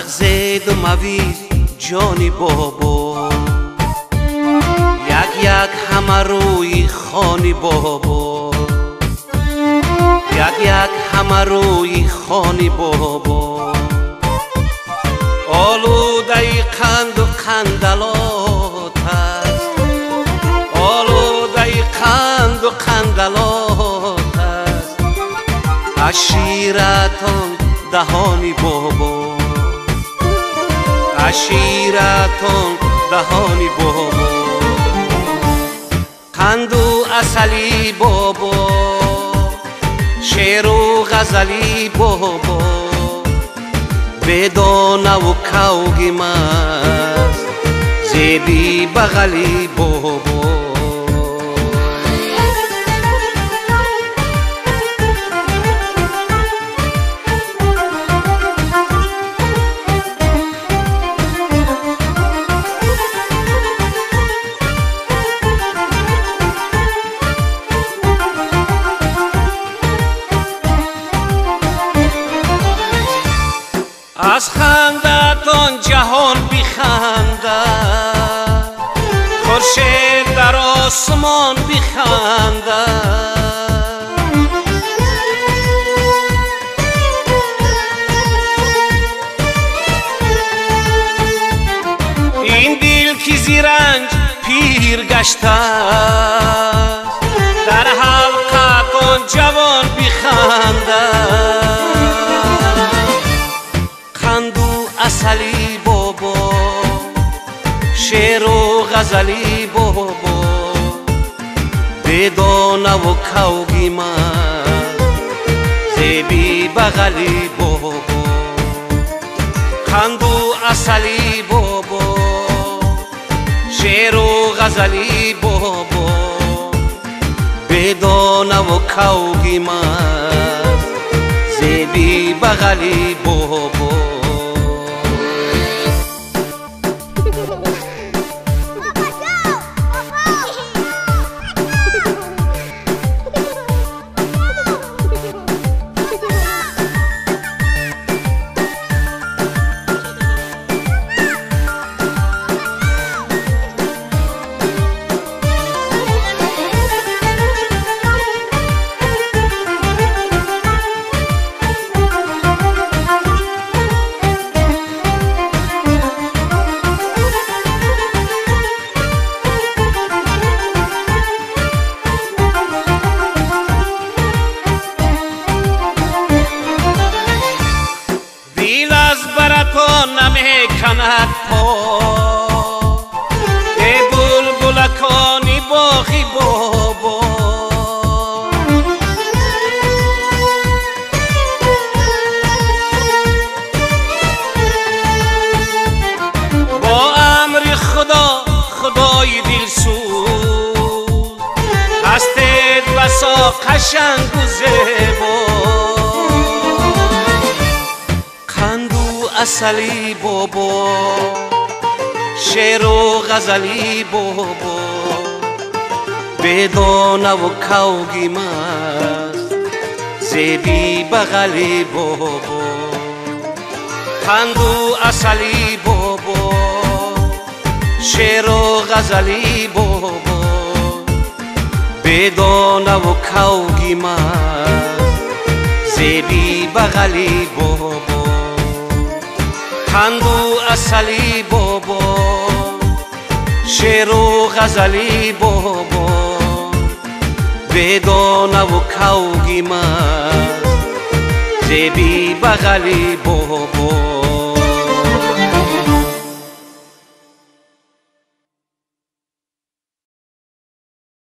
مغزید و مویز جانی بابا، یک یک همه روی خانی بابا، یک یک همه روی خانی بابا. آلوده قند و قندلات است، آلوده قند و قندلات است، عشیرتان دهانی بابا، عشیرتان دهانی بابا. قند و عسلی بابا، شعر و غزلی بابا، بدانه و کوگی مست زیبی بغلی بابا. از خندتان جهان بخندد، خورشید در آسمان بخندد. این دل که زی رنج پیر گشته، در حلقتان جوان بخندد. عسلی بابا، شعر و غزلی بابا، بدانه و کوگی من زیبی بغلی بابا. قند و عسلی بابا، شعر و غزلی بابا، بدانه و کوگی من زیبی بغلی بابا. نمی کند پا، ای بلبلکانی باغی بابا. با امر خدا، خدای دلسوز، هستید بسا قشنگ و زیبا. عسلی بابا، شعر و غزلی بابا، بدانه و کوگی مست زیبی بغلی بابا. قند و عسلی بابا، شعر و غزلی بابا، بدانه و کوگی مست زیبی بغلی بابا. قند و عسلی بابا، شعر و غزلی بابا، بدانه و کوگی مست زیبی بغلی بابا.